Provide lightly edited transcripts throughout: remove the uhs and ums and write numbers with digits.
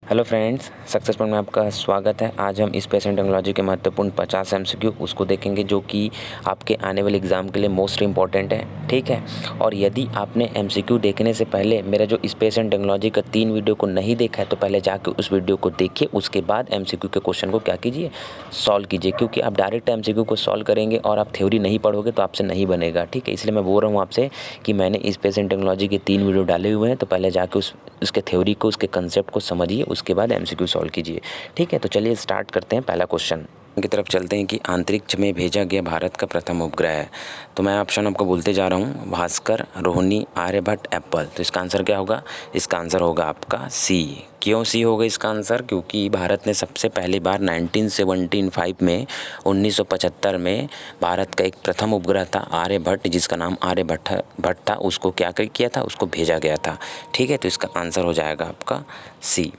Hello friends, success point में आपका स्वागत है। आज हम स्पेस एंड टेक्नोलॉजी के महत्वपूर्ण 50 एमसीक्यू उसको देखेंगे जो कि आपके आने वाले एग्ज़ाम के लिए मोस्ट इंपॉर्टेंट है, ठीक है। और यदि आपने एमसीक्यू देखने से पहले मेरा जो स्पेस एंड टेक्नोलॉजी का 3 वीडियो को नहीं देखा है तो पहले जाके उस वीडियो को देखिए, उसके बाद एमसीक्यू के क्वेश्चन को क्या कीजिए, सॉल्व कीजिए। क्योंकि आप डायरेक्ट एमसीक्यू को सॉल्व करेंगे और आप थ्योरी नहीं पढ़ोगे तो आपसे नहीं बनेगा, ठीक है। इसलिए मैं बोल रहा हूँ आपसे कि मैंने स्पेस एंड टेक्नोलॉजी के 3 वीडियो डाले हुए हैं, तो पहले जाके उसके थ्योरी को, उसके कंसेप्ट को समझिए, उसके बाद एमसीक्यू सॉल्व कीजिए, ठीक है। तो चलिए स्टार्ट करते हैं। पहला क्वेश्चन की तरफ चलते हैं कि अंतरिक्ष में भेजा गया भारत का प्रथम उपग्रह है। तो मैं ऑप्शन आपको बोलते जा रहा हूँ, भास्कर, रोहिणी, आर्यभट्ट, एप्पल। तो इसका आंसर क्या होगा? इसका आंसर होगा आपका सी। क्यों सी होगा इसका आंसर? क्योंकि भारत ने सबसे पहली बार 1975 में 1975 में भारत का एक प्रथम उपग्रह था आर्यभट्ट, जिसका नाम आर्यभट्ट था, उसको क्या किया था, उसको भेजा गया था, ठीक है। तो इसका आंसर हो जाएगा आपका सी।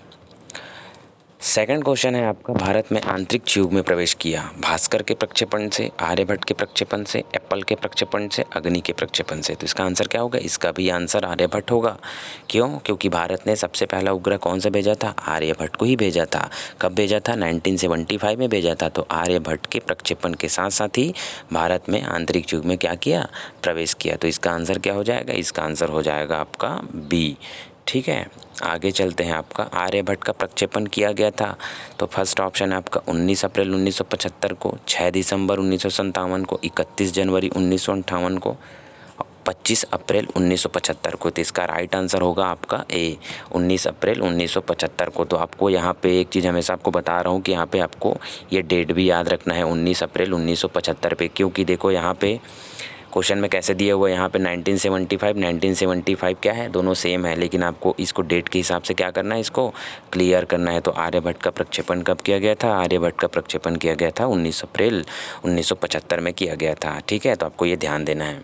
सेकंड क्वेश्चन है आपका, भारत में अंतरिक्ष युग में प्रवेश किया भास्कर के प्रक्षेपण से, आर्यभट्ट के प्रक्षेपण से, एप्पल के प्रक्षेपण से, अग्नि के प्रक्षेपण से। तो इसका आंसर क्या होगा? इसका भी आंसर आर्यभट्ट होगा। क्यों? क्योंकि भारत ने सबसे पहला उपग्रह कौन सा भेजा था? आर्यभट्ट को ही भेजा था। कब भेजा था? 1975 में भेजा था। तो आर्यभट्ट के प्रक्षेपण के साथ साथ ही भारत में अंतरिक्ष युग में क्या किया? प्रवेश किया। तो इसका आंसर क्या हो जाएगा? इसका आंसर हो जाएगा आपका बी, ठीक है। आगे चलते हैं। आपका आर्यभट्ट का प्रक्षेपण किया गया था, तो फर्स्ट ऑप्शन है आपका 19 अप्रैल 1975 को, 6 दिसंबर 1957 को, 31 जनवरी 1958 को, 25 अप्रैल 1975 को। तो इसका राइट आंसर होगा आपका ए, 19 अप्रैल 1975 को। तो आपको यहाँ पे एक चीज़ हमेशा आपको बता रहा हूँ कि यहाँ पे आपको ये डेट भी याद रखना है, 19 अप्रैल 1975 पे। क्योंकि देखो यहाँ पे क्वेश्चन में कैसे दिया हुआ है, यहाँ पे 1975 क्या है, दोनों सेम है, लेकिन आपको इसको डेट के हिसाब से क्या करना है, इसको क्लियर करना है। तो आर्यभट्ट का प्रक्षेपण कब किया गया था? आर्यभट्ट का प्रक्षेपण किया गया था 19 अप्रैल 1975 में किया गया था, ठीक है। तो आपको ये ध्यान देना है।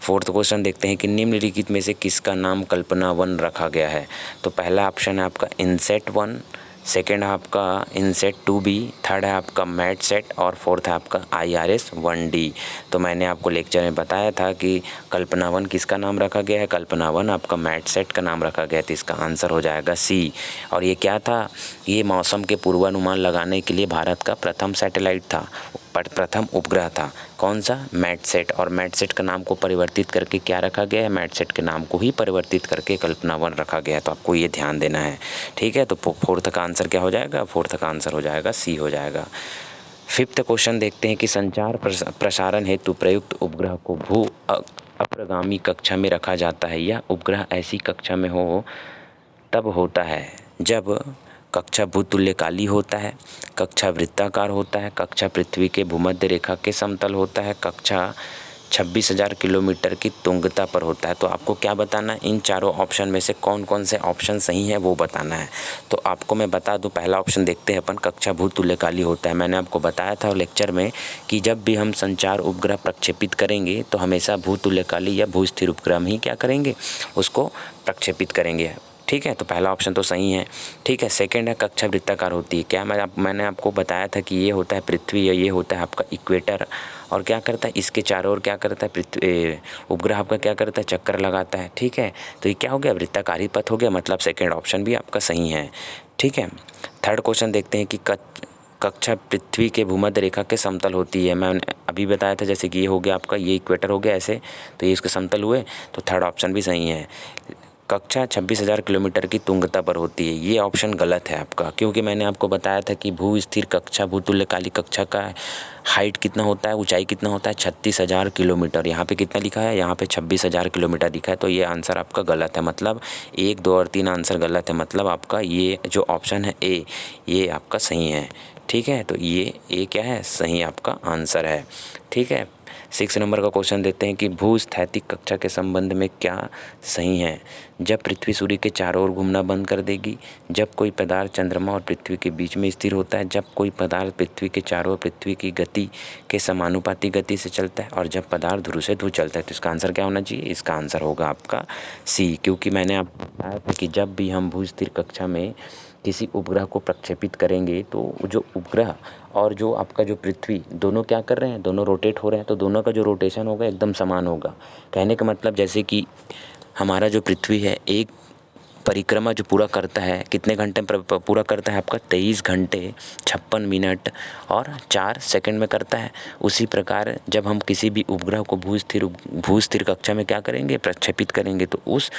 फोर्थ क्वेश्चन देखते हैं कि निम्नलिखित में से किसका नाम कल्पना 1 रखा गया है? तो पहला ऑप्शन है आपका इनसेट 1, सेकेंड है आपका इनसेट 2B, थर्ड है आपका मैट सेट और फोर्थ है आपका IRS 1D। तो मैंने आपको लेक्चर में बताया था कि कल्पना 1 किसका नाम रखा गया है? कल्पना 1 आपका मैट सेट का नाम रखा गया। तो इसका आंसर हो जाएगा सी। और ये क्या था? ये मौसम के पूर्वानुमान लगाने के लिए भारत का प्रथम सैटेलाइट था, प्रथम उपग्रह था। कौन सा? MetSat. और मैट सेट का नाम को परिवर्तित करके क्या रखा गया है? मैट सेट के नाम को ही परिवर्तित करके कल्पना 1 रखा गया है। तो आपको ये ध्यान देना है, ठीक है। तो फोर्थ का आंसर क्या हो जाएगा? फोर्थ का आंसर हो जाएगा सी हो जाएगा। फिफ्थ क्वेश्चन देखते हैं कि संचार प्रसारण हेतु प्रयुक्त उपग्रह को भू अप्रगामी कक्षा में रखा जाता है। यह उपग्रह ऐसी कक्षा में हो तब होता है जब कक्षा भूतुल्यकाली होता है, कक्षा वृत्ताकार होता है, कक्षा पृथ्वी के भूमध्य रेखा के समतल होता है, कक्षा 26,000 किलोमीटर की तुंगता पर होता है। तो आपको क्या बताना है? इन चारों ऑप्शन में से कौन कौन से ऑप्शन सही है वो बताना है। तो आपको मैं बता दूं, पहला ऑप्शन देखते हैं अपन, कक्षा भूतुल्यकाली होता है। मैंने आपको बताया था लेक्चर में कि जब भी हम संचार उपग्रह प्रक्षेपित करेंगे तो हमेशा भूतुल्यकाली या भूस्थिर उपग्रह में ही क्या करेंगे, उसको प्रक्षेपित करेंगे, ठीक है। तो पहला ऑप्शन तो सही है, ठीक है। सेकंड है कक्षा वृत्ताकार होती है। क्या मैंने आपको बताया था कि ये होता है पृथ्वी या ये होता है आपका इक्वेटर, और क्या करता है इसके चारों ओर क्या करता है, पृथ्वी उपग्रह आपका क्या करता है, चक्कर लगाता है, ठीक है। तो ये क्या हो गया? वृत्ताकारी पथ हो गया, मतलब सेकंड ऑप्शन भी आपका सही है, ठीक है। थर्ड क्वेश्चन देखते हैं कि कक्षा पृथ्वी के भूमध्य रेखा के समतल होती है। मैंने अभी बताया था जैसे कि ये हो गया आपका, ये इक्वेटर हो गया ऐसे, तो ये इसके समतल हुए। तो थर्ड ऑप्शन भी सही है। कक्षा 26,000 किलोमीटर की तुंगता पर होती है, ये ऑप्शन गलत है आपका। क्योंकि मैंने आपको बताया था कि भू स्थिर कक्षा भूतुल्यकाली कक्षा का हाइट कितना होता है, ऊंचाई कितना होता है, 36,000 किलोमीटर। यहाँ पे कितना लिखा है? यहाँ पे 26,000 किलोमीटर लिखा है। तो ये आंसर आपका गलत है, मतलब 1, 2 और 3 आंसर गलत है। मतलब आपका ये जो ऑप्शन है ए, ये आपका सही है, ठीक है। तो ये क्या है? सही आपका आंसर है, ठीक है। 6 नंबर का क्वेश्चन देते हैं कि भूस्थैतिक कक्षा के संबंध में क्या सही है? जब पृथ्वी सूर्य के चारों ओर घूमना बंद कर देगी, जब कोई पदार्थ चंद्रमा और पृथ्वी के बीच में स्थिर होता है, जब कोई पदार्थ पृथ्वी के चारों ओर पृथ्वी की गति के समानुपाती गति से चलता है, और जब पदार्थ ध्रुव से दूर चलता है। तो इसका आंसर क्या होना चाहिए? इसका आंसर होगा आपका सी। क्योंकि मैंने आपको बताया था कि जब भी हम भूस्थिर कक्षा में किसी उपग्रह को प्रक्षेपित करेंगे तो जो उपग्रह और जो आपका जो पृथ्वी दोनों क्या कर रहे हैं, दोनों रोटेट हो रहे हैं। तो दोनों का जो रोटेशन होगा एकदम समान होगा। कहने का मतलब जैसे कि हमारा जो पृथ्वी है एक परिक्रमा जो पूरा करता है कितने घंटे में पूरा करता है आपका 23 घंटे 56 मिनट और 4 सेकंड में करता है। उसी प्रकार जब हम किसी भी उपग्रह को भू-स्थिर कक्षा में क्या करेंगे, प्रक्षेपित करेंगे, तो उस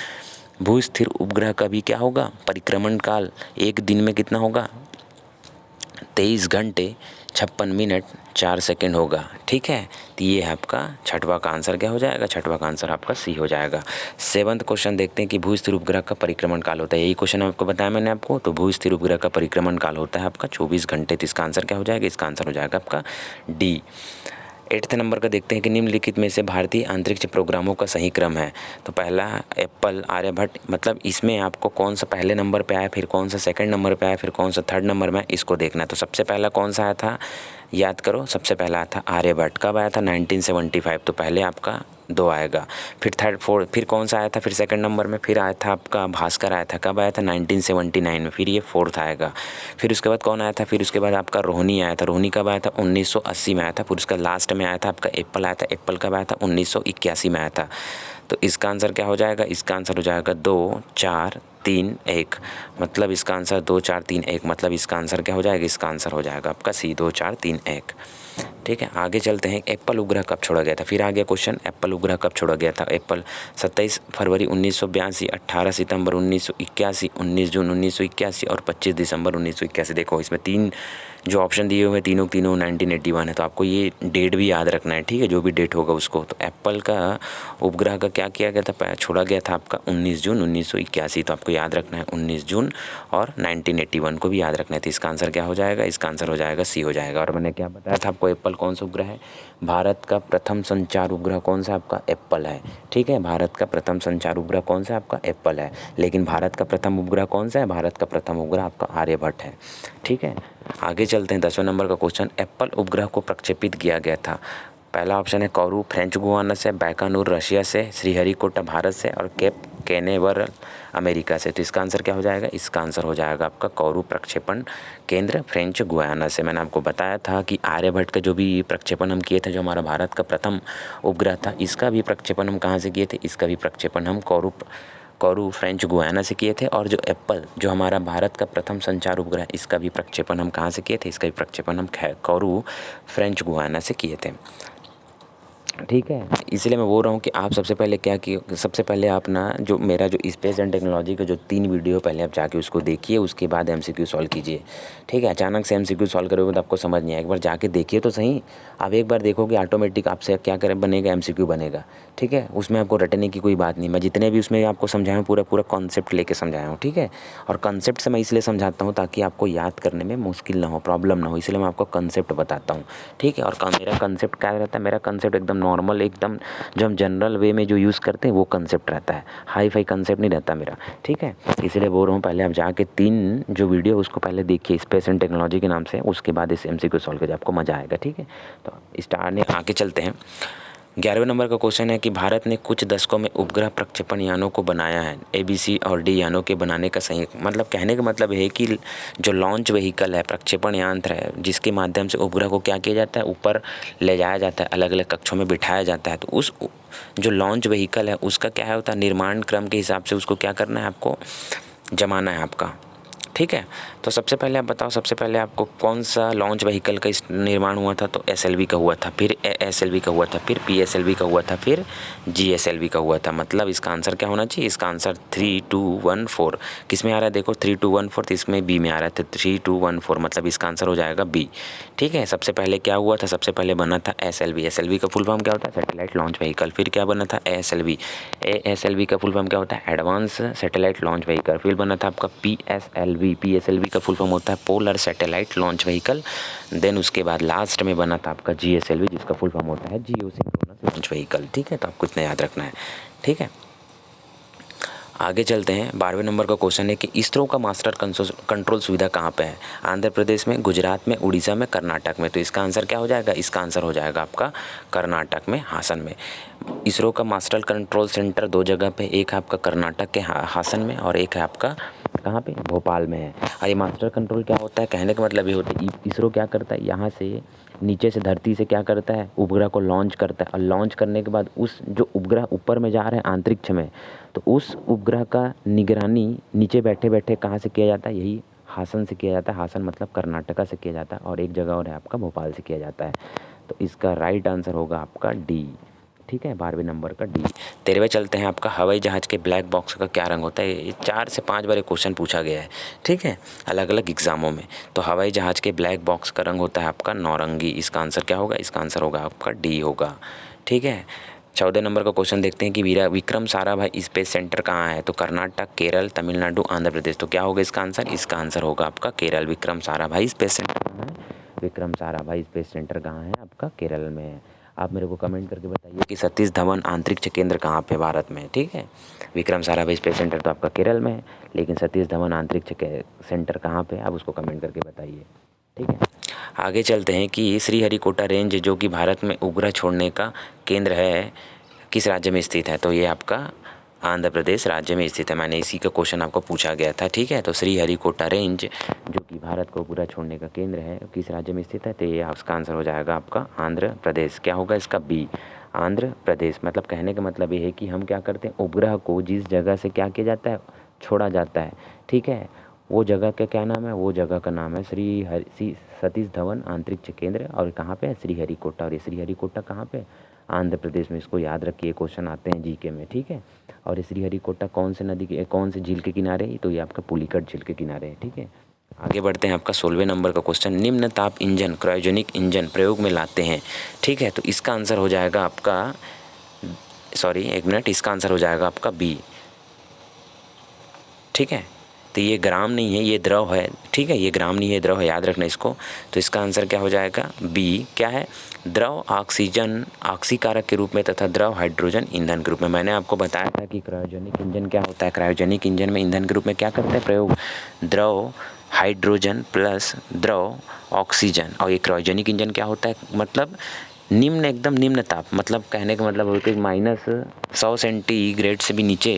भू-स्थिर उपग्रह का भी क्या होगा, परिक्रमण काल एक दिन में कितना होगा, 23 घंटे 56 मिनट 4 सेकंड होगा। ठीक है, तो ये आपका छठवां का आंसर क्या हो जाएगा, छठवां का आंसर आपका सी हो जाएगा। 7वां क्वेश्चन देखते हैं कि भू-स्थिर उपग्रह का परिक्रमण काल होता है। यही क्वेश्चन आपको बताया मैंने आपको। तो भू-स्थिर उपग्रह का परिक्रमण काल होता है आपका 24 घंटे। तो इसका आंसर क्या हो जाएगा, इसका आंसर हो जाएगा आपका डी। 8th नंबर का देखते हैं कि निम्नलिखित में से भारतीय अंतरिक्ष प्रोग्रामों का सही क्रम है। तो पहला एप्पल, आर्यभट्ट, मतलब इसमें आपको कौन सा पहले नंबर पे आया, फिर कौन सा सेकंड नंबर पे आया, फिर कौन सा थर्ड नंबर में, इसको देखना है। तो सबसे पहला कौन सा आया था, याद करो, सबसे पहला आया था आर्यभट्ट। कब आया था, 1975। तो पहले आपका 2 आएगा। फिर थर्ड, फोर्थ, फिर कौन सा आया था, फिर सेकंड नंबर में फिर आया था आपका भास्कर आया था। कब आया था, 1979 में। फिर ये 4th आएगा। फिर उसके बाद कौन आया था, फिर उसके बाद आपका रोहिणी आया था। रोहिणी कब आया था, 1980 में आया था। फिर उसका लास्ट में आया था आपका एप्पल आया था। एप्पल कब आया था, 1981 में आया था। तो इसका आंसर क्या हो जाएगा, इसका आंसर हो जाएगा 2 4 3 1, मतलब इसका आंसर 2 4 3 1, मतलब इसका आंसर क्या हो जाएगा, इसका आंसर हो जाएगा आपका सी, 2 4 3 1। ठीक है, आगे चलते हैं। एप्पल उपग्रह कब छोड़ा गया था, फिर आ गया क्वेश्चन, एप्पल उपग्रह कब छोड़ा गया था। एप्पल 27 फरवरी 1982, 18 सितंबर 1981, 19 जून 1981 और 25 दिसंबर 1981। देखो इसमें 3 जो ऑप्शन दिए हुए हैं, तीनों 1981 है। तो आपको ये डेट भी याद रखना है, ठीक है, जो भी डेट होगा उसको। तो एप्पल का उपग्रह का क्या किया गया था, छोड़ा गया था आपका 19 जून 1981। तो आपको याद रखना है 19 जून और 1981 को भी याद रखना है। तो इसका आंसर क्या हो जाएगा, इसका आंसर हो जाएगा सी हो जाएगा। और मैंने क्या बताया था आपको, एप्पल कौन सा उपग्रह है, भारत का प्रथम संचार उपग्रह कौन सा आपका, एप्पल है। ठीक है, भारत का प्रथम संचार उपग्रह कौन सा आपका, एप्पल है। लेकिन भारत का प्रथम उपग्रह कौन सा है, भारत का प्रथम उपग्रह आपका आर्यभट्ट है। ठीक है, आगे चलते हैं। 10वें नंबर का क्वेश्चन, एप्पल उपग्रह को प्रक्षेपित किया गया था। पहला ऑप्शन है कौरू फ्रेंच गुयाना से, बैकानूर रशिया से, श्रीहरिकोटा भारत से और केप कैनेवरल अमेरिका से। तो इसका आंसर क्या हो जाएगा, इसका आंसर हो जाएगा आपका कौरू प्रक्षेपण केंद्र फ्रेंच गुयाना से। मैंने आपको बताया था कि आर्यभट्ट का जो भी प्रक्षेपण हम किए थे, जो हमारा भारत का प्रथम उपग्रह था, इसका भी प्रक्षेपण हम कहाँ से किए थे, इसका भी प्रक्षेपण हम कौरू फ्रेंच गुयाना से किए थे। और जो एप्पल, जो हमारा भारत का प्रथम संचार उपग्रह, इसका भी प्रक्षेपण हम कहाँ से किए थे, इसका भी प्रक्षेपण हम कौरू फ्रेंच गुयाना से किए थे। ठीक है, इसलिए मैं बोल रहा हूँ कि आप सबसे पहले क्या किए, सबसे पहले आप ना जो मेरा जो स्पेस एंड टेक्नोलॉजी का जो 3 वीडियो पहले आप जाके उसको देखिए, उसके बाद MCQ सॉल्व कीजिए। ठीक है, अचानक से MCQ सॉल्व करोगे तो आपको समझ नहीं आएगा। एक बार जाके देखिए तो सही, आप एक बार देखोगे ऑटोमेटिक आपसे क्या करे बनेगा, MCQ बनेगा। ठीक है, उसमें आपको रटने की कोई बात नहीं। मैं जितने भी उसमें आपको समझाया हूँ, पूरा कॉन्सेप्ट लेके समझाया हूँ। ठीक है, और कॉन्सेप्ट से मैं इसलिए समझाता हूँ ताकि आपको याद करने में मुश्किल ना हो, प्रॉब्लम ना हो, इसलिए मैं आपको कॉन्सेप्ट बताता हूँ। ठीक है, और मेरा कॉन्सेप्ट क्या रहता है, मेरा कॉन्सेप्ट एकदम नॉर्मल, एकदम जो हम जनरल वे में जो यूज़ करते हैं वो कंसेप्ट रहता है, हाई फाई कंसेप्ट नहीं रहता मेरा। ठीक है, इसलिए बोल रहा हूँ पहले आप जाके 3 जो वीडियो उसको पहले देखिए स्पेस एंड टेक्नोलॉजी के नाम से, उसके बाद इस MCQ सॉल्व कीजिए, आपको मज़ा आएगा। ठीक है, तो आगे चलते हैं। 11वें नंबर का क्वेश्चन है कि भारत ने कुछ दशकों में उपग्रह प्रक्षेपण यानों को बनाया है। ABC और D यानों के बनाने का सही मतलब, कहने का मतलब है कि जो लॉन्च व्हीकल है, प्रक्षेपण यंत्र है, जिसके माध्यम से उपग्रह को क्या किया जाता है, ऊपर ले जाया जाता है, अलग अलग कक्षों में बिठाया जाता है। तो उस जो लॉन्च व्हीकल है उसका क्या होता है, निर्माण क्रम के हिसाब से उसको क्या करना है, आपको जमाना है आपका। ठीक है, तो सबसे पहले आप बताओ, सबसे पहले आपको कौन सा लॉन्च व्हीकल का निर्माण हुआ था। तो SLV का हुआ था, फिर ASLV का हुआ था, फिर PSLV का हुआ था, फिर GSLV का हुआ था। मतलब इसका आंसर क्या होना चाहिए, इसका आंसर 3 2 1 4 किस में आ रहा है, देखो 3 2 1 4, तो इसमें B में आ रहा है। तो 3 2 1 4 मतलब इसका आंसर हो जाएगा B। ठीक है, सबसे पहले क्या हुआ था, सबसे पहले बना था SLV। SLV का फुल फॉर्म क्या होता है, सैटेलाइट लॉन्च व्हीकल। फिर क्या बना था, ASLV का फुल फॉर्म क्या होता है, एडवांस सैटेलाइट लॉन्च व्हीकल। फिर बना था आपका PSLV का फुल फॉर्म होता है polar satellite launch vehicle. Then उसके बाद लास्ट में बना था आपका GSLV, जिसका फुल फॉर्म होता है जियो सिंक्रोनस लॉन्च व्हीकल। ठीक है, तो आपको इतना याद रखना है। ठीक है, आगे चलते हैं। 12वें नंबर का क्वेश्चन है कि इसरो का मास्टर कंट्रोल सुविधा कहाँ पे है, आंध्र प्रदेश में, गुजरात में, उड़ीसा में, कर्नाटक में। तो इसका आंसर क्या हो जाएगा, इसका आंसर हो जाएगा आपका कर्नाटक में, हासन में। इसरो का मास्टर कंट्रोल सेंटर 2 जगह पे, एक है आपका कर्नाटक के हासन में और एक है आपका कहाँ पे, भोपाल में है। और ये मास्टर कंट्रोल क्या होता है, कहने का मतलब ये होता है इसरो क्या करता है, यहाँ से नीचे से धरती से क्या करता है, उपग्रह को लॉन्च करता है, और लॉन्च करने के बाद उस जो उपग्रह ऊपर में जा रहे हैं अंतरिक्ष में, तो उस उपग्रह का निगरानी नीचे बैठे बैठे कहाँ से किया जाता है, यही हासन से किया जाता है। हासन मतलब कर्नाटका से किया जाता है, और एक जगह और है आपका भोपाल से किया जाता है। तो इसका राइट आंसर होगा आपका डी। ठीक है, 12वें नंबर का डी। 13वें चलते हैं, आपका हवाई जहाज़ के ब्लैक बॉक्स का क्या रंग होता है। ये 4 से 5 बार क्वेश्चन पूछा गया है, ठीक है, अलग अलग एग्जामों में। तो हवाई जहाज़ के ब्लैक बॉक्स का रंग होता है आपका नौरंगी। इसका आंसर क्या होगा, इसका आंसर होगा आपका डी होगा। ठीक है, 14 नंबर का क्वेश्चन देखते हैं कि विक्रम साराभाई स्पेस सेंटर कहाँ है। तो कर्नाटक, केरल, तमिलनाडु, आंध्र प्रदेश। तो क्या होगा इसका आंसर, इसका आंसर होगा आपका केरल। विक्रम साराभाई स्पेस सेंटर कहाँ है, विक्रम साराभाई स्पेस सेंटर कहाँ है, आपका केरल में है। आप मेरे को कमेंट करके बताइए कि सतीश धवन अंतरिक्ष केंद्र कहाँ पे भारत में है। ठीक है, विक्रम साराभाई स्पेस सेंटर तो आपका केरल में है, लेकिन सतीश धवन अंतरिक्ष सेंटर कहाँ पे, आप उसको कमेंट करके बताइए। ठीक है, आगे चलते हैं कि श्रीहरिकोटा रेंज जो कि भारत में उपग्रह छोड़ने का केंद्र है, किस राज्य में स्थित है। तो ये आपका आंध्र प्रदेश राज्य में स्थित है। मैंने इसी का क्वेश्चन आपको पूछा गया था। ठीक है, तो श्रीहरिकोटा रेंज जो कि भारत को उपग्रह छोड़ने का केंद्र है, किस राज्य में स्थित है, तो ये आपका आंसर हो जाएगा आपका आंध्र प्रदेश। क्या होगा इसका, बी, आंध्र प्रदेश। मतलब कहने का मतलब ये है कि हम क्या करते हैं, उपग्रह को जिस जगह से क्या किया जाता है, छोड़ा जाता है, ठीक है, वो जगह का क्या नाम है, वो जगह का नाम है सतीश धवन अंतरिक्ष केंद्र। और कहाँ पे है, श्रीहरिकोटा। और ये श्रीहरिकोटा कहाँ पे, आंध्र प्रदेश में। इसको याद रखिए, क्वेश्चन आते हैं जीके में। ठीक है, और श्रीहरिकोटा कौन से नदी के, कौन से झील के किनारे है, तो ये आपका पुलिकट झील के किनारे है। ठीक है, आगे बढ़ते हैं, आपका 16वें नंबर का क्वेश्चन, निम्न ताप इंजन क्रायोजेनिक इंजन प्रयोग में लाते हैं। ठीक है, तो इसका आंसर हो जाएगा आपका, सॉरी एक मिनट, इसका आंसर हो जाएगा आपका बी। ठीक है, तो ये ग्राम नहीं है, ये द्रव है। ठीक है, ये ग्राम नहीं है, द्रव है, याद रखना इसको। तो इसका आंसर क्या हो जाएगा, बी। क्या है, द्रव ऑक्सीजन ऑक्सीकारक के रूप में तथा द्रव हाइड्रोजन ईंधन के रूप में। मैंने आपको बताया था कि क्रायोजेनिक इंजन क्या होता है। क्रायोजेनिक इंजन में ईंधन के रूप में क्या करते हैं प्रयोग, द्रव हाइड्रोजन प्लस द्रव ऑक्सीजन। और ये क्रायोजेनिक इंजन क्या होता है, मतलब निम्न, एकदम निम्न ताप, मतलब कहने का मतलब होता है -100 सेंटीग्रेड से भी नीचे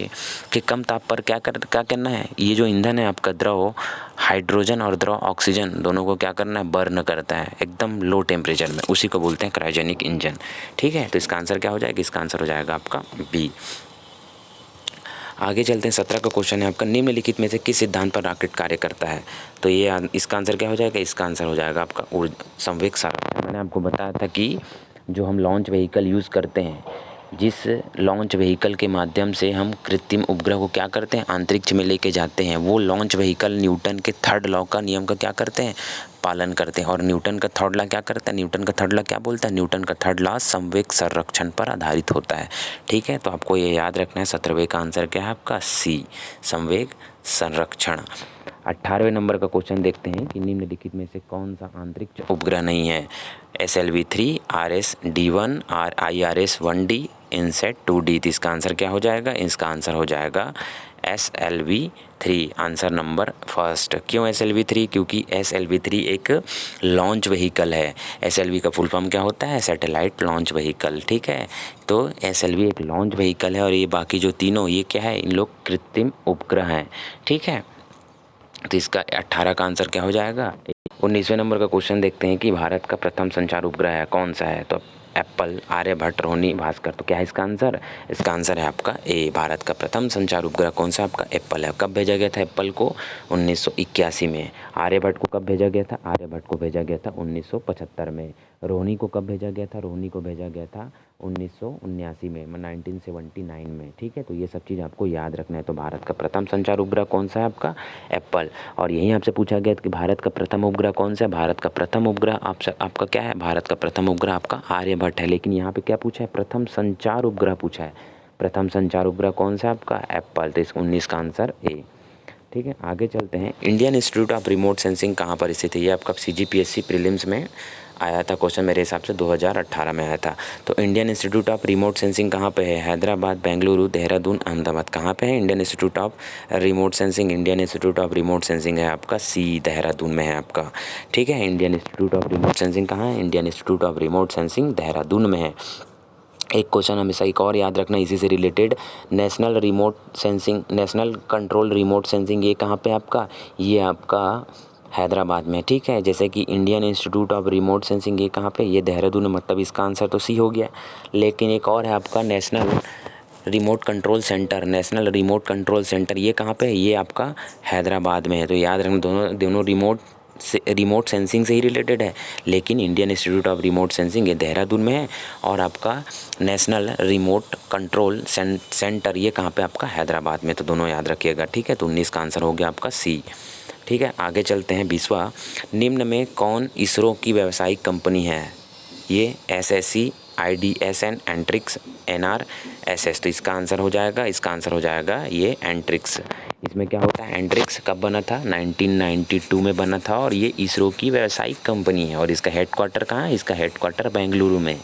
के कम ताप पर क्या करना है, ये जो ईंधन है आपका द्रव हाइड्रोजन और द्रव ऑक्सीजन दोनों को क्या करना है, बर्न करता है एकदम लो टेम्परेचर में, उसी को बोलते हैं क्रायोजेनिक इंजन। ठीक है, तो इसका आंसर क्या हो जाएगा, इसका आंसर हो जाएगा आपका बी। आगे चलते हैं, 17 का क्वेश्चन है आपका, निम्नलिखित में से किस सिद्धांत पर रॉकेट कार्य करता है। तो ये इसका आंसर क्या हो जाएगा, इसका आंसर हो जाएगा आपका संवेग संरक्षण। मैंने आपको बताया था कि जो हम लॉन्च व्हीकल यूज़ करते हैं, जिस लॉन्च व्हीकल के माध्यम से हम कृत्रिम उपग्रह को क्या करते हैं, अंतरिक्ष में लेके जाते हैं, वो लॉन्च व्हीकल न्यूटन के थर्ड लॉ का नियम का क्या करते हैं, पालन करते हैं। और न्यूटन का थर्ड लॉ क्या करता है, न्यूटन का थर्ड लॉ क्या बोलता है, न्यूटन का थर्ड लॉ संवेग संरक्षण पर आधारित होता है। ठीक है, तो आपको ये याद रखना है। 17वें का आंसर क्या है आपका, सी, संवेग संरक्षण। 18वें नंबर का क्वेश्चन देखते हैं कि निम्नलिखित में से कौन सा अंतरिक्ष उपग्रह नहीं है। SLV-3, RS-D1, IRS-1D, INSAT-2D। तो इसका आंसर क्या हो जाएगा, इसका आंसर हो जाएगा SLV-3, आंसर नंबर फर्स्ट। क्यों SLV-3, क्योंकि SLV-3 एक लॉन्च व्हीकल है। SLV का फुल फॉर्म क्या होता है, सैटेलाइट लॉन्च व्हीकल। ठीक है, तो SLV एक लॉन्च व्हीकल है, और ये बाकी जो तीनों ये क्या है, इन लोग कृत्रिम उपग्रह हैं। ठीक है, तो इसका 18 का आंसर क्या हो जाएगा। 19वें नंबर का क्वेश्चन देखते हैं कि भारत का प्रथम संचार उपग्रह है कौन सा है। तो एप्पल, आर्यभट्ट, रोहिणी, भास्कर। तो क्या है इसका आंसर, इसका आंसर है आपका ए। भारत का प्रथम संचार उपग्रह कौन सा, आपका एप्पल है। कब भेजा गया था एप्पल को, 1981 में। आर्यभट्ट को कब भेजा गया था, आर्यभट्ट को भेजा गया था 1975 में। रोहिणी को कब भेजा गया था, रोहिणी को भेजा गया था 1979 में, 1979 में। ठीक है, तो ये सब चीज़ आपको याद रखना है। तो भारत का प्रथम संचार उपग्रह कौन सा है, आपका एप्पल। और यहीं आपसे पूछा गया कि भारत का प्रथम उपग्रह कौन सा है। भारत का प्रथम उपग्रह आपका क्या है, भारत का प्रथम उपग्रह आपका आर्यभट्ट है। लेकिन यहाँ पे क्या पूछा है, प्रथम संचार उपग्रह पूछा है। प्रथम संचार उपग्रह कौन सा है आपका, एप्पल। तो इस 19 का आंसर ए। ठीक है, आगे चलते हैं। Indian institute of remote sensing कहाँ पर स्थित है। ये आपका CGPSC प्रीलिम्स में आया था क्वेश्चन, मेरे हिसाब से 2018 में आया था। तो Indian institute of remote sensing कहाँ पे है, हैदराबाद, बेंगलुरु, देहरादून, अहमदाबाद। कहाँ पे है Indian institute of remote sensing, Indian institute of remote sensing है आपका सी, देहरादून में है आपका। ठीक है, Indian institute of remote sensing कहाँ है, Indian institute of remote sensing Dehradun में है। एक क्वेश्चन हमेशा एक और याद रखना इसी से related, national control remote sensing ये कहाँ पे आपका, ये आपका हैदराबाद में, ठीक है। जैसे कि Indian institute of remote sensing ये कहाँ पे, ये देहरादून में, मतलब इसका आंसर तो सी हो गया। लेकिन एक और है आपका नेशनल रिमोट कंट्रोल सेंटर, ये कहाँ पे है, ये आपका हैदराबाद में है। तो याद रखना दोनों रिमोट सेंसिंग से ही रिलेटेड है, लेकिन Indian institute of remote sensing ये देहरादून में है और आपका नेशनल रिमोट कंट्रोल सेंटर ये कहाँ पे आपका हैदराबाद में। तो दोनों याद रखिएगा, ठीक है। तो 19 का आंसर हो गया आपका सी, ठीक है। आगे चलते हैं 20वां, निम्न में कौन इसरो की व्यावसायिक कंपनी है, ये SSC, IDSN, एंट्रिक्स, NRSS। तो इसका आंसर हो जाएगा ये एंट्रिक्स। इसमें क्या होता है, एंट्रिक्स कब बना था, 1992 में बना था और ये इसरो की व्यावसायिक कंपनी है। और इसका हेडक्वार्टर कहाँ है, इसका हेडक्वार्टर बेंगलुरु में।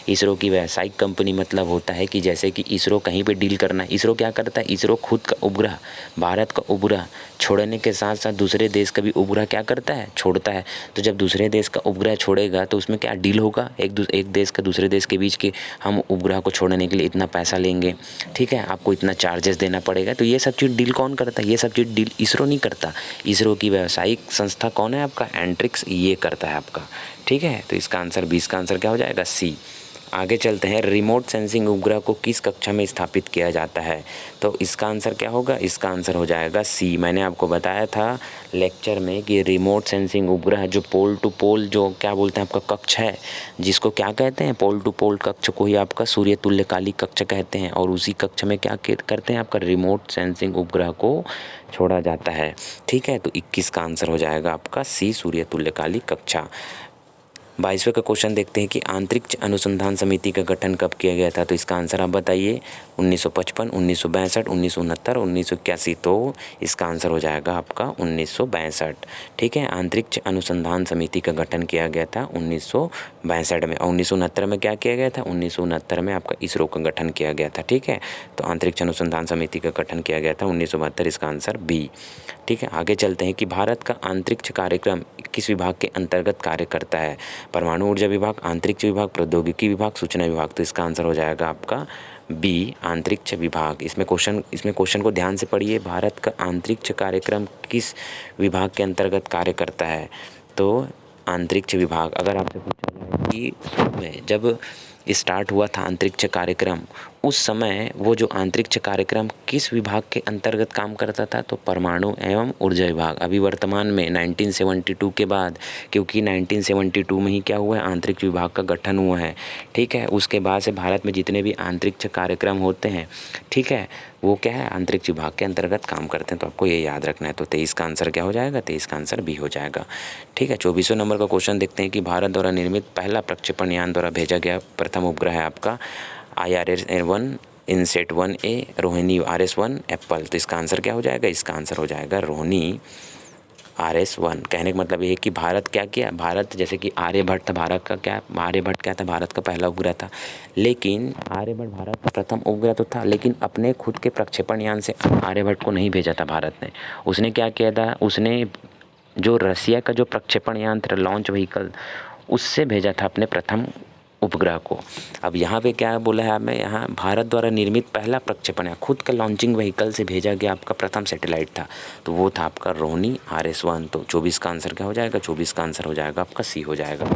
इसरो की व्यावसायिक कंपनी मतलब होता है कि जैसे कि इसरो कहीं पे डील करना है, इसरो क्या करता है, इसरो खुद का उपग्रह, भारत का उपग्रह छोड़ने के साथ साथ दूसरे देश का भी उपग्रह क्या करता है, छोड़ता है। तो जब दूसरे देश का उपग्रह छोड़ेगा तो उसमें क्या डील होगा, एक देश का दूसरे देश के बीच के, हम उपग्रह को छोड़ने के लिए इतना पैसा लेंगे, ठीक है, आपको इतना चार्जेस देना पड़ेगा। तो ये सब चीज़ डील कौन करता है, ये सब चीज़ डील इसरो नहीं करता। इसरो की व्यावसायिक संस्था कौन है आपका, एंट्रिक्स, ये करता है आपका, ठीक है। तो इसका आंसर 20 का आंसर क्या हो जाएगा, सी। आगे चलते हैं, रिमोट सेंसिंग उपग्रह को किस कक्षा में स्थापित किया जाता है। तो इसका आंसर क्या होगा, इसका आंसर हो जाएगा सी। मैंने आपको बताया था लेक्चर में कि रिमोट सेंसिंग उपग्रह जो पोल टू पोल जो क्या बोलते हैं आपका कक्ष है, जिसको क्या कहते हैं, पोल टू पोल कक्ष को ही आपका सूर्य तुल्यकालिक कक्ष कहते हैं। और उसी कक्ष में क्या करते हैं, आपका रिमोट सेंसिंग उपग्रह को छोड़ा जाता है, ठीक है। तो 21 का आंसर हो जाएगा आपका सी, सूर्य तुल्यकालिक कक्षा। 22वें का क्वेश्चन देखते हैं कि अंतरिक्ष अनुसंधान समिति का गठन कब किया गया था। तो इसका आंसर आप बताइए, 1955, 1962, 1969, 1981। तो इसका आंसर हो जाएगा आपका 1962, ठीक है। अंतरिक्ष अनुसंधान समिति का गठन किया गया था 1962 में। और 1969 में क्या किया गया था, 1969 में आपका इसरो का गठन किया गया था, ठीक है। तो अंतरिक्ष अनुसंधान समिति का गठन किया गया था 1972, इसका आंसर बी, ठीक है। आगे चलते हैं कि भारत का अंतरिक्ष कार्यक्रम किस विभाग के अंतर्गत कार्य करता है, परमाणु ऊर्जा विभाग, अंतरिक्ष विभाग, प्रौद्योगिकी विभाग, सूचना विभाग। तो इसका आंसर हो जाएगा आपका बी, अंतरिक्ष विभाग। इसमें क्वेश्चन को ध्यान से पढ़िए, भारत का अंतरिक्ष कार्यक्रम किस विभाग के अंतर्गत कार्य करता है। तो अंतरिक्ष विभाग। अगर आपसे पूछा जाए कि जब स्टार्ट हुआ था अंतरिक्ष कार्यक्रम, उस समय वो जो अंतरिक्ष कार्यक्रम किस विभाग के अंतर्गत काम करता था, तो परमाणु एवं ऊर्जा विभाग। अभी वर्तमान में 1972 के बाद, क्योंकि 1972 में ही क्या हुआ है, अंतरिक्ष विभाग का गठन हुआ है, ठीक है। उसके बाद से भारत में जितने भी अंतरिक्ष कार्यक्रम होते हैं, ठीक है, वो क्या है, अंतरिक्ष विभाग के अंतर्गत काम करते हैं। तो आपको ये याद रखना है। तो 23 का आंसर क्या हो जाएगा, 23 का आंसर बी हो जाएगा, ठीक है। 24वें नंबर का क्वेश्चन देखते हैं कि भारत द्वारा निर्मित पहला प्रक्षेपण यान द्वारा भेजा गया प्रथम उपग्रह है आपका IRS-1 INSAT 1A, Rohini RS-1 Apple. तो इसका आंसर क्या हो जाएगा, इसका आंसर हो जाएगा रोहिणी RS-1। कहने का मतलब ये है कि भारत क्या किया, भारत जैसे कि आर्यभट्ट था, आर्यभट्ट क्या था, भारत का पहला उपग्रह था। लेकिन आर्यभट्ट भारत का प्रथम उपग्रह तो था, लेकिन अपने खुद के प्रक्षेपण यान से आर्यभट्ट को नहीं भेजा था भारत ने। उसने क्या किया था, उसने जो रसिया का जो प्रक्षेपण यान था, लॉन्च व्हीकल, उससे भेजा था अपने प्रथम उपग्रह को। अब यहाँ पे क्या बोला है हमें, यहाँ भारत द्वारा निर्मित पहला प्रक्षेपण है, खुद का लॉन्चिंग व्हीकल से भेजा गया आपका प्रथम सैटेलाइट था, तो वो था आपका रोहिणी RS-1। तो 24 का आंसर क्या हो जाएगा, 24 का आंसर हो जाएगा आपका सी हो जाएगा,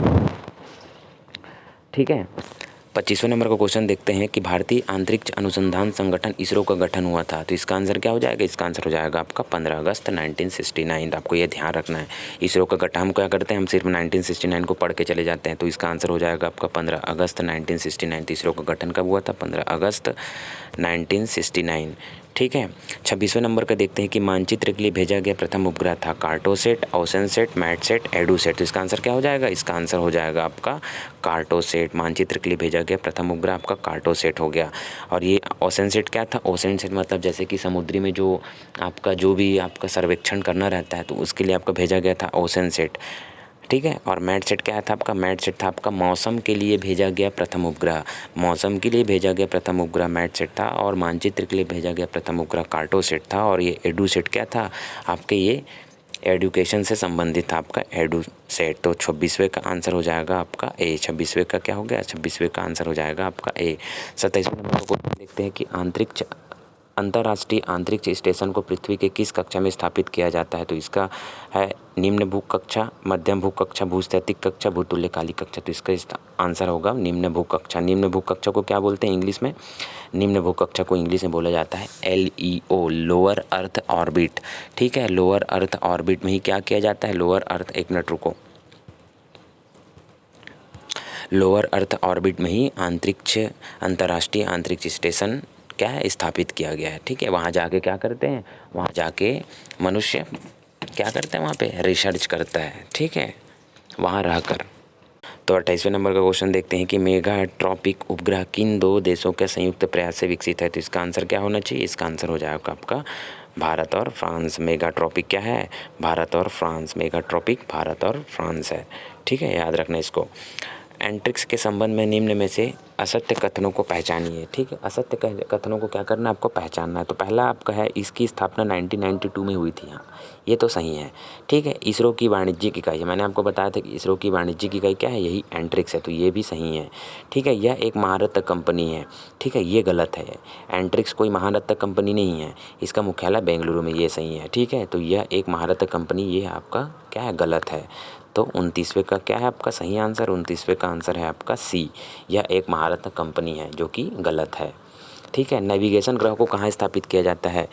ठीक है। 25वें नंबर का क्वेश्चन देखते हैं कि भारतीय अंतरिक्ष अनुसंधान संगठन इसरो का गठन हुआ था। तो इसका आंसर क्या हो जाएगा, इसका आंसर हो जाएगा आपका 15 अगस्त 1969। आपको ये ध्यान रखना है, इसरो का गठन हम क्या करते हैं, हम सिर्फ 1969 को पढ़ के चले जाते हैं। तो इसका आंसर हो जाएगा आपका 15 अगस्त 1969। तो इसरो का गठन कब हुआ था, 15 अगस्त 1969, ठीक है। 26वें नंबर का देखते हैं कि मानचित्र के लिए भेजा गया प्रथम उपग्रह था कार्टोसेट, ओसेनसेट, मैटसेट, एडुसेट। तो इसका आंसर क्या हो जाएगा, इसका आंसर हो जाएगा आपका कार्टोसेट। मानचित्र के लिए भेजा गया प्रथम उपग्रह आपका कार्टोसेट हो गया। और ये ओसेनसेट क्या था, ओसेनसेट मतलब जैसे कि समुद्री में जो आपका जो भी आपका सर्वेक्षण करना रहता है, तो उसके लिए आपका भेजा गया था ओसेनसेट, ठीक है। और मैटसेट क्या था आपका, मैटसेट था आपका मौसम के लिए भेजा गया प्रथम उपग्रह, मौसम के लिए भेजा गया प्रथम उपग्रह मैटसेट था। और मानचित्र के लिए भेजा गया प्रथम उपग्रह कार्टोसेट था। और ये एडुसेट क्या था आपके, ये एडुकेशन से संबंधित था आपका एडू सेट। तो 26वें का आंसर हो जाएगा आपका ए। 26वें का क्या हो गया, 26वें का आंसर हो जाएगा आपका ए। 27वें नंबर को देखते हैं कि अंतर्राष्ट्रीय अंतरिक्ष स्टेशन को पृथ्वी के किस कक्षा में स्थापित किया जाता है। तो इसका है निम्न भू कक्षा, मध्यम भू कक्षा, भूस्थैतिक कक्षा, भूतुल्यकालिक कक्षा। तो इसका आंसर होगा निम्न भू कक्षा। निम्न भू कक्षा को क्या बोलते हैं इंग्लिश में, निम्न भू कक्षा को इंग्लिश में बोला जाता है LEO, लोअर अर्थ ऑर्बिट। ठीक है, लोअर अर्थ ऑर्बिट में ही क्या किया जाता है, लोअर अर्थ, एक मिनट रुको, लोअर अर्थ ऑर्बिट में ही अंतर्राष्ट्रीय अंतरिक्ष स्टेशन क्या है, स्थापित किया गया है। ठीक है, वहाँ जाके क्या करते हैं, वहाँ जाके मनुष्य क्या करते हैं, वहाँ पे रिसर्च करता है। ठीक है, वहाँ रहकर। तो 28वें नंबर का क्वेश्चन देखते हैं कि मेगा ट्रॉपिक उपग्रह किन 2 देशों के संयुक्त प्रयास से विकसित है। तो इसका आंसर क्या होना चाहिए, इसका आंसर हो जाएगा आपका भारत और फ्रांस। मेगा ट्रॉपिक क्या है, भारत और फ्रांस। मेगा ट्रॉपिक भारत और फ्रांस है। ठीक है, याद रखना इसको। एंट्रिक्स के संबंध में निम्न में से असत्य कथनों को पहचानिए। ठीक है, असत्य कथनों को क्या करना है, आपको पहचानना है। तो पहला आपका है इसकी स्थापना 1992 में हुई थी। हाँ, ये तो सही है। ठीक है, इसरो की वाणिज्यिक इकाई है, मैंने आपको बताया था कि इसरो की वाणिज्यिक इकाई क्या है, यही एंट्रिक्स है। तो ये भी सही है। ठीक है, यह एक महारत्न कंपनी है। ठीक है, ये गलत है, एंट्रिक्स कोई महारत्न कंपनी नहीं है, इसका मुख्यालय बेंगलुरु में, ये सही है। ठीक है, तो यह एक महारत्न कंपनी, ये आपका क्या है, गलत है। तो 29वें का क्या है आपका सही आंसर, 29वें का आंसर है आपका सी, यह एक महारत्न कंपनी है, जो कि गलत है। ठीक है, नेविगेशन ग्रह को कहाँ स्थापित किया जाता है,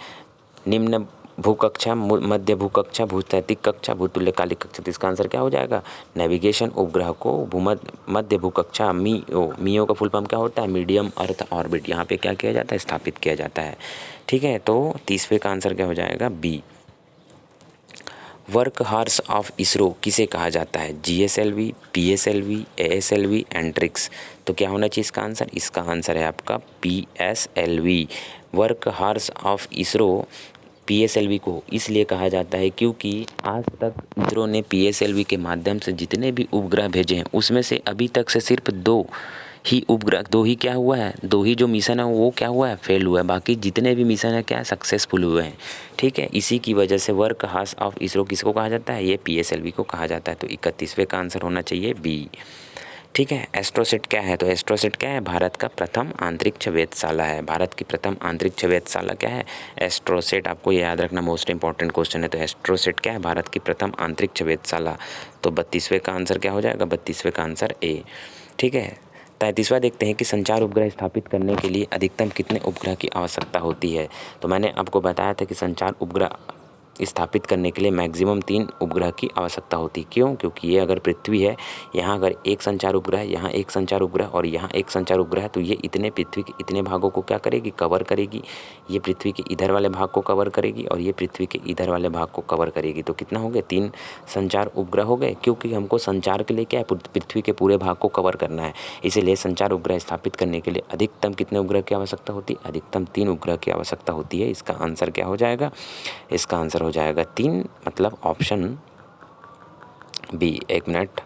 निम्न भूकक्षा, मध्य भूकक्षा, भूस्थैतिक कक्षा, भूतुल्यकालिक कक्षा। तो इसका आंसर क्या हो जाएगा, नेविगेशन उपग्रह को मध्य भूकक्षा, मीओ का फुल फॉर्म क्या होता है, मीडियम अर्थ ऑर्बिट, यहाँ पे क्या किया जाता है, स्थापित किया जाता है। ठीक है, तो 30वें का आंसर क्या हो जाएगा, B. Work horse of ISRO किसे कहा जाता है, GSLV, PSLV, ASLV, एंट्रिक्स। तो क्या होना चाहिए इसका आंसर, इसका आंसर है आपका PSLV। Work horse of ISRO PSLV को इसलिए कहा जाता है क्योंकि आज तक इसरो ने PSLV के माध्यम से जितने भी उपग्रह भेजे हैं उसमें से अभी तक से सिर्फ 2 ही उपग्रह, 2 ही क्या हुआ है, 2 ही जो मिशन है वो क्या हुआ है, फेल हुआ है। बाकी जितने भी मिशन है क्या सक्सेसफुल हुए हैं। ठीक है, इसी की वजह से वर्क हॉर्स ऑफ इसरो किसको कहा जाता है, ये PSLV को कहा जाता है। तो 31वें का आंसर होना चाहिए बी। ठीक है, एस्ट्रोसेट क्या है, तो एस्ट्रोसेट क्या है, भारत का प्रथम अंतरिक्ष वेधशाला है। भारत की प्रथम अंतरिक्ष वेधशाला क्या है, एस्ट्रोसेट। आपको ये याद रखना, मोस्ट इंपॉर्टेंट क्वेश्चन है। तो एस्ट्रोसेट क्या है, भारत की प्रथम अंतरिक्ष वेधशाला। तो 32वें का आंसर क्या हो जाएगा, 32वें का आंसर ए। ठीक है, 33वां देखते हैं कि संचार उपग्रह स्थापित करने के लिए अधिकतम कितने उपग्रह की आवश्यकता होती है। तो मैंने आपको बताया था कि संचार उपग्रह स्थापित करने के लिए मैक्सिमम 3 उपग्रह की आवश्यकता होती है। क्यों, क्योंकि ये अगर पृथ्वी है, यहाँ अगर एक संचार उपग्रह, यहाँ एक संचार उपग्रह और यहाँ एक संचार उपग्रह है, तो ये इतने पृथ्वी के इतने भागों को क्या करेगी, कवर करेगी। ये पृथ्वी के इधर वाले भाग को कवर करेगी और ये पृथ्वी के इधर वाले भाग को कवर करेगी। तो कितना हो गए, 3 संचार उपग्रह हो गए, क्योंकि हमको संचार के लिए क्या है, पृथ्वी के पूरे भाग को कवर करना है। इसीलिए संचार उपग्रह स्थापित करने के लिए अधिकतम कितने उपग्रह की आवश्यकता होती है, अधिकतम 3 उपग्रह की आवश्यकता होती है। इसका आंसर क्या हो जाएगा, इसका आंसर हो जाएगा 3, मतलब ऑप्शन बी। 1 मिनट,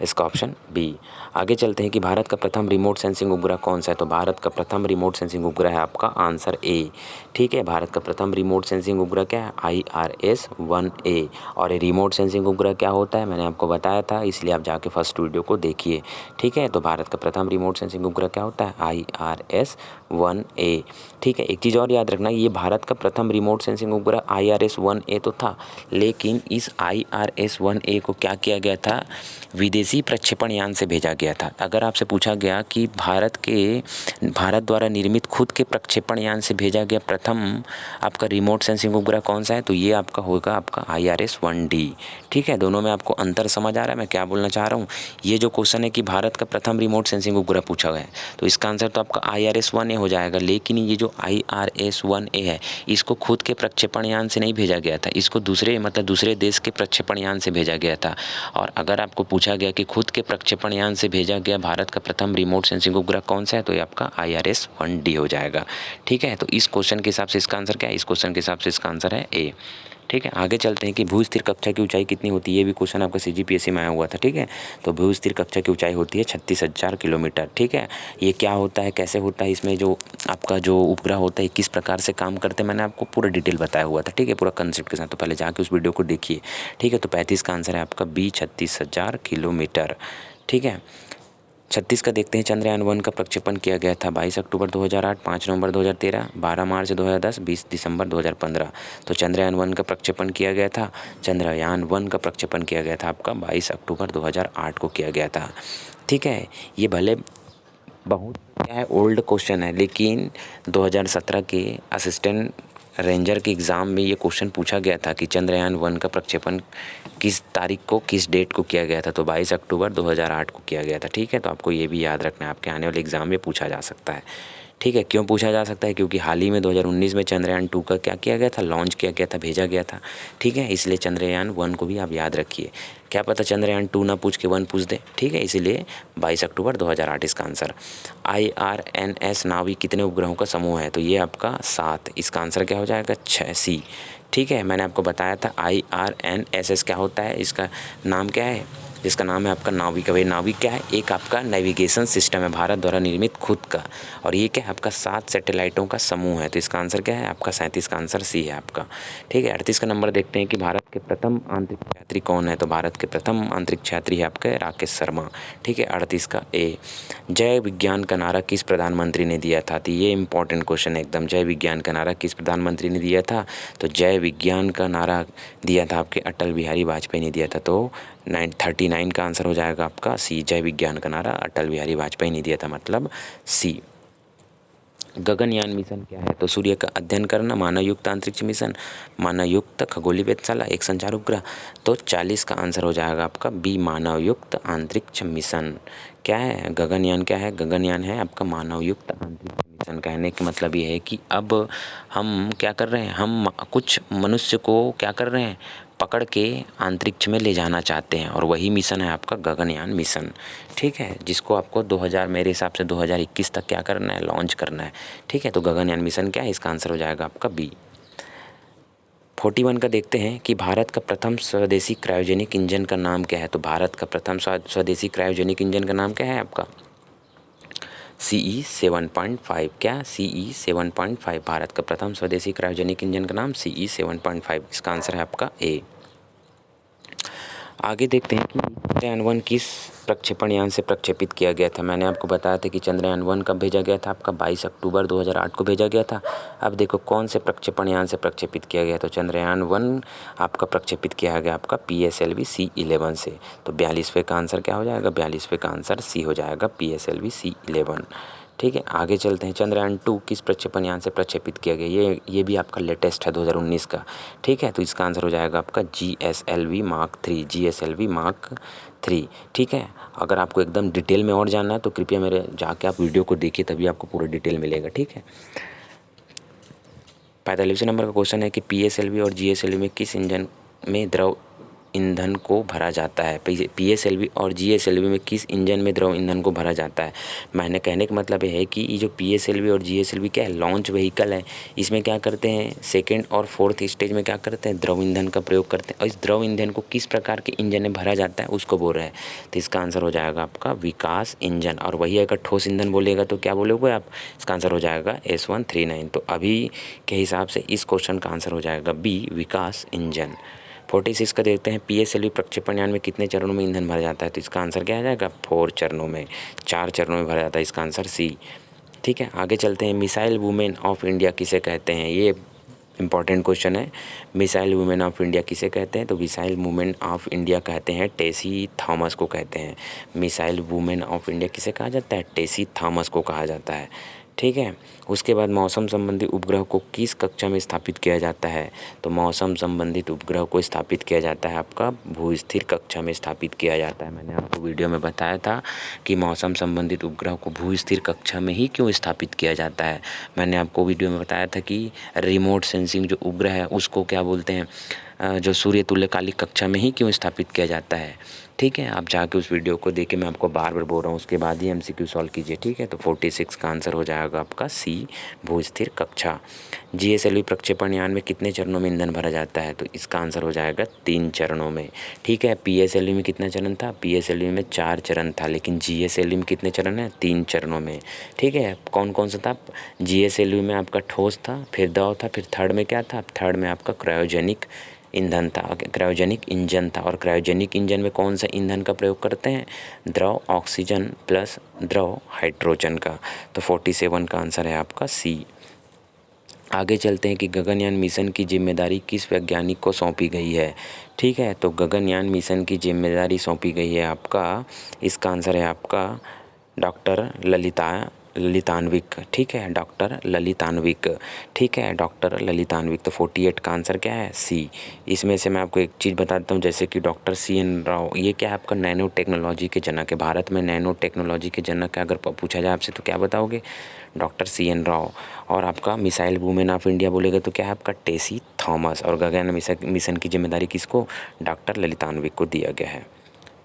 इसका ऑप्शन बी। आगे चलते हैं कि भारत का प्रथम रिमोट सेंसिंग उपग्रह कौन सा है। तो भारत का प्रथम रिमोट सेंसिंग उपग्रह है आपका आंसर ए। ठीक है, भारत का प्रथम रिमोट सेंसिंग उपग्रह क्या है, IRS-1A। और ये रिमोट सेंसिंग उपग्रह क्या होता है मैंने आपको बताया था, इसलिए आप जाके फर्स्ट वीडियो को देखिए। ठीक है, तो भारत का प्रथम रिमोट सेंसिंग उपग्रह क्या होता है, IRS-1A। ठीक है, एक चीज़ और याद रखना, ये भारत का प्रथम रिमोट सेंसिंग उपग्रह IRS-1A तो था, लेकिन इस IRS-1A को क्या किया गया था, विदेशी प्रक्षेपण यान से भेजा गया था। अगर आपसे पूछा गया कि भारत द्वारा निर्मित खुद के प्रक्षेपण यान से भेजा गया प्रथम आपका रिमोट सेंसिंग उपग्रह कौन सा है, तो ये आपका होगा आपका IRS-1D। ठीक है, दोनों में आपको अंतर समझ आ रहा है मैं क्या बोलना चाह रहा हूँ। ये जो क्वेश्चन है कि भारत का प्रथम रिमोट सेंसिंग उपग्रह पूछा गया है, तो इसका आंसर तो आपका IRS-1A हो जाएगा। लेकिन ये जो IRS-1A है, इसको खुद के प्रक्षेपण यान से नहीं भेजा गया था, इसको दूसरे देश के प्रक्षेपण यान से भेजा गया था। और अगर आपको पूछा गया कि खुद के प्रक्षेपण यान से भेजा गया भारत का प्रथम रिमोट सेंसिंग उपग्रह कौन सा है, तो ये आपका IRS-1D हो जाएगा। ठीक है, तो इस क्वेश्चन के हिसाब से इसका आंसर क्या है, इस क्वेश्चन के हिसाब से इसका आंसर है ए। ठीक है, आगे चलते हैं कि भू स्थिर कक्षा की ऊंचाई कितनी होती है। ये भी क्वेश्चन आपका CGPSC में आया हुआ था। ठीक है, तो भू स्थिर कक्षा की ऊंचाई होती है 36,000 किलोमीटर। ठीक है, ये क्या होता है, कैसे होता है, इसमें जो आपका जो उपग्रह होता है किस प्रकार से काम करते हैं, मैंने आपको पूरा डिटेल बताया हुआ था। ठीक है, पूरा कंसेप्ट के साथ, तो पहले जाके उस वीडियो को देखिए। ठीक है, तो 35 का आंसर है आपका बी, 36,000 किलोमीटर। ठीक है, 36 का देखते हैं। चंद्रयान-1 का प्रक्षेपण किया गया था 22 अक्टूबर 2008, 5 नवंबर 2013, 12 मार्च 2010, 20 दिसंबर 2015। तो चंद्रयान-1 का प्रक्षेपण किया गया था, चंद्रयान-1 का प्रक्षेपण किया गया था आपका 22 अक्टूबर 2008 को किया गया था। ठीक है, ये भले बहुत क्या है ओल्ड क्वेश्चन है, लेकिन 2017 के असिस्टेंट रेंजर के एग्ज़ाम में ये क्वेश्चन पूछा गया था कि चंद्रयान-1 का प्रक्षेपण किस तारीख को, किस डेट को किया गया था, तो 22 अक्टूबर 2008 को किया गया था। ठीक है, तो आपको ये भी याद रखना है, आपके आने वाले एग्ज़ाम में पूछा जा सकता है। ठीक है, क्यों पूछा जा सकता है, क्योंकि हाल ही में 2019 में चंद्रयान-2 का क्या किया गया था, लॉन्च किया गया था, भेजा गया था। ठीक है, इसलिए चंद्रयान-1 को भी आप याद रखिए। क्या पता चंद्रयान-2 ना पूछ के 1 पूछ दे। ठीक है, इसीलिए 22 अक्टूबर 2008 इसका आंसर। IRNS नावी कितने उपग्रहों का समूह है, तो ये आपका 7। इसका आंसर क्या हो जाएगा, 6 C। ठीक है, मैंने आपको बताया था IRNSS क्या होता है, इसका नाम क्या है, जिसका नाम है आपका नाविक। भाई नाविक क्या है, एक आपका नेविगेशन सिस्टम है भारत द्वारा निर्मित खुद का, और ये क्या है आपका 7 सैटेलाइटों का समूह है। तो इसका आंसर क्या है आपका 37 का आंसर C है आपका। ठीक है, 38 का नंबर देखते हैं कि भारत के प्रथम अंतरिक्ष यात्री कौन है, तो भारत के प्रथम अंतरिक्ष यात्री है आपके राकेश शर्मा। ठीक है, 38 का A। जय विज्ञान का नारा किस प्रधानमंत्री ने दिया था, तो ये इंपॉर्टेंट क्वेश्चन है एकदम। जय विज्ञान का नारा किस प्रधानमंत्री ने दिया था, तो जय विज्ञान का नारा दिया था आपके अटल बिहारी वाजपेयी ने दिया था। तो 39 का आंसर हो जाएगा आपका C। जय विज्ञान का नारा अटल बिहारी वाजपेयी ने दिया था, मतलब C। गगनयान मिशन क्या है, तो सूर्य का अध्ययन करना, मानवयुक्त अंतरिक्ष मिशन, मानवयुक्त खगोलीय वेधशाला, एक संचार उपग्रह। तो 40 का आंसर हो जाएगा आपका B, मानवयुक्त अंतरिक्ष मिशन। क्या है गगनयान, क्या है गगनयान, है आपका मानवयुक्त अंतरिक्ष मिशन। कहने का मतलब ये है कि अब हम क्या कर रहे हैं, हम कुछ मनुष्य को क्या कर रहे हैं, पकड़ के अंतरिक्ष में ले जाना चाहते हैं, और वही मिशन है आपका गगनयान मिशन। ठीक है, जिसको आपको 2000 मेरे हिसाब से 2021 तक क्या करना है, लॉन्च करना है। ठीक है, तो गगनयान मिशन क्या है, इसका आंसर हो जाएगा आपका B। 41 का देखते हैं कि भारत का प्रथम स्वदेशी क्रायोजेनिक इंजन का नाम क्या है, तो भारत का प्रथम स्वदेशी क्रायोजेनिक इंजन का नाम क्या है आपका CE 7.5। क्या CE 7.5, भारत का प्रथम स्वदेशी क्रायोजेनिक इंजन का नाम CE 7.5। इसका आंसर है आपका A। आगे देखते हैं कि चंद्रयान-1 किस प्रक्षेपण यान से प्रक्षेपित किया गया था। मैंने आपको बताया था कि चंद्रयान-1 कब भेजा गया था, आपका 22 अक्टूबर 2008 को भेजा गया था। अब देखो कौन से प्रक्षेपण यान से प्रक्षेपित किया गया, तो चंद्रयान-1 आपका प्रक्षेपित किया गया आपका PSLV C11 से। तो 42वें का आंसर क्या हो जाएगा, 42वें का आंसर C हो जाएगा, PSLV C11। ठीक है, आगे चलते हैं। चंद्रयान-2 किस प्रक्षेपण यान से प्रक्षेपित किया गया, ये भी आपका लेटेस्ट है 2019 का। ठीक है, तो इसका आंसर हो जाएगा आपका GSLV Mark 3, GSLV Mark 3। ठीक है, अगर आपको एकदम डिटेल में और जानना है तो कृपया मेरे जाके आप वीडियो को देखिए, तभी आपको पूरा डिटेल मिलेगा। ठीक है, 45 नंबर का क्वेश्चन है कि PSLV और GSLV में किस इंजन में द्रव ईंधन को भरा जाता है। PSLV और GSLV में किस इंजन में द्रव ईंधन को भरा जाता है। मैंने कहने का मतलब ये है कि ये जो PSLV और GSLV क्या है, लॉन्च व्हीकल है। इसमें क्या करते हैं, सेकेंड और फोर्थ स्टेज में क्या करते हैं, द्रव ईंधन का प्रयोग करते हैं, और इस द्रव ईंधन को किस प्रकार के इंजन में भरा जाता है उसको बोल रहे हैं। तो इसका आंसर हो जाएगा आपका विकास इंजन, और वही अगर ठोस ईंधन बोलेगा तो क्या बोलोगे आप, इसका आंसर हो जाएगा S139। तो अभी के हिसाब से इस क्वेश्चन का आंसर हो जाएगा B, विकास इंजन। 46 का देखते हैं, PSLV प्रक्षेपण यान में कितने चरणों में ईंधन भरा जाता है, तो इसका आंसर क्या आ जाएगा, 4 चरणों में, 4 चरणों में भरा जाता है। इसका आंसर C। ठीक है, आगे चलते हैं। मिसाइल वुमेन ऑफ इंडिया किसे कहते हैं, ये इंपॉर्टेंट क्वेश्चन है। मिसाइल वुमेन ऑफ इंडिया किसे कहते हैं, तो मिसाइल वुमेन ऑफ इंडिया कहते हैं टेसी थॉमस को कहते हैं। मिसाइल वुमेन ऑफ इंडिया किसे कहा जाता है, टेसी थॉमस को कहा जाता है। ठीक है, उसके बाद मौसम संबंधी उपग्रह को किस कक्षा में स्थापित किया जाता है, तो मौसम संबंधित उपग्रह को स्थापित किया जाता है आपका भूस्थिर कक्षा में स्थापित किया जाता है। मैंने आपको वीडियो में बताया था कि मौसम संबंधित उपग्रह को भूस्थिर कक्षा में ही क्यों स्थापित किया जाता है। मैंने आपको वीडियो में बताया था कि रिमोट सेंसिंग जो उपग्रह है उसको क्या बोलते हैं, जो सूर्य तुल्यकालिक कक्षा में ही क्यों स्थापित किया जाता है। ठीक है, आप जाके उस वीडियो को देखिए, मैं आपको बार बार बोल रहा हूँ, उसके बाद ही MCQ सॉल्व कीजिए। ठीक है, तो 46 का आंसर हो जाएगा आपका सी, भू स्थिर कक्षा। GSLV प्रक्षेपण यान में कितने चरणों में ईंधन भरा जाता है, तो इसका आंसर हो जाएगा 3 चरणों में। ठीक है, PSLV में कितना चरण था, PSLV में 4 चरण था, लेकिन GSLV में कितने चरण है, 3 चरणों में। ठीक है, कौन कौन सा था, GSLV में आपका ठोस था, फिर द्रव था, फिर थर्ड में क्या था, थर्ड में आपका क्रायोजेनिक ईंधन था, क्रायोजेनिक इंजन था। और क्रायोजेनिक इंजन में कौन सा ईंधन का प्रयोग करते हैं, द्रव ऑक्सीजन प्लस द्रव हाइड्रोजन का। तो 47 का आंसर है आपका सी। आगे चलते हैं कि गगनयान मिशन की जिम्मेदारी किस वैज्ञानिक को सौंपी गई है। ठीक है, तो गगनयान मिशन की जिम्मेदारी सौंपी गई है आपका, इसका आंसर है आपका डॉक्टर ललितान्विक। ठीक है, डॉक्टर ललितान्विक। ठीक है, डॉक्टर ललितान्विक। तो 48 का आंसर क्या है, सी। इसमें से मैं आपको एक चीज़ बताता हूँ, जैसे कि डॉक्टर CN राव, ये क्या है आपका नैनो टेक्नोलॉजी के जनक है। भारत में नैनो टेक्नोलॉजी के जनक है, अगर पूछा जाए आपसे तो क्या बताओगे, डॉक्टर CN राव। और आपका मिसाइल वुमेन ऑफ इंडिया बोलेगा तो क्या है आपका टेसी थॉमस। और गगनयान मिशन की जिम्मेदारी किसको, डॉक्टर ललितान्विक को दिया गया है।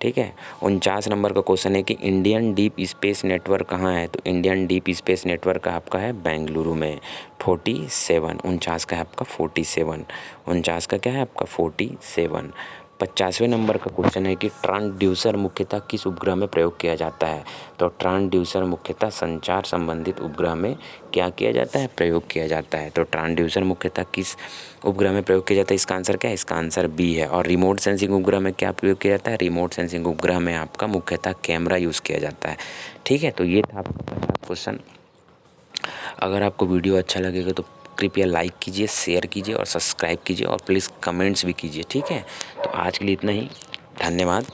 ठीक है, 49 नंबर का क्वेश्चन है कि इंडियन डीप स्पेस नेटवर्क कहाँ है, तो इंडियन डीप स्पेस नेटवर्क आपका है बेंगलुरु में। 47, 49 का है आपका 47, 49 का क्या है आपका 47। 50वें नंबर का क्वेश्चन है कि ट्रांसड्यूसर मुख्यतः किस उपग्रह में प्रयोग किया जाता है, तो ट्रांसड्यूसर मुख्यतः संचार संबंधित उपग्रह में क्या किया जाता है, प्रयोग किया जाता है। तो ट्रांसड्यूसर मुख्यतः किस उपग्रह में प्रयोग किया जाता है, इसका आंसर क्या है, इसका आंसर बी है। और रिमोट सेंसिंग उपग्रह में क्या प्रयोग किया जाता है, रिमोट सेंसिंग उपग्रह में आपका मुख्यतः कैमरा यूज़ किया जाता है। ठीक है, तो ये था आपका 50 क्वेश्चन। अगर आपको वीडियो अच्छा लगेगा तो कृपया लाइक कीजिए, शेयर कीजिए और सब्सक्राइब कीजिए, और प्लीज़ कमेंट्स भी कीजिए। ठीक है, तो आज के लिए इतना ही, धन्यवाद।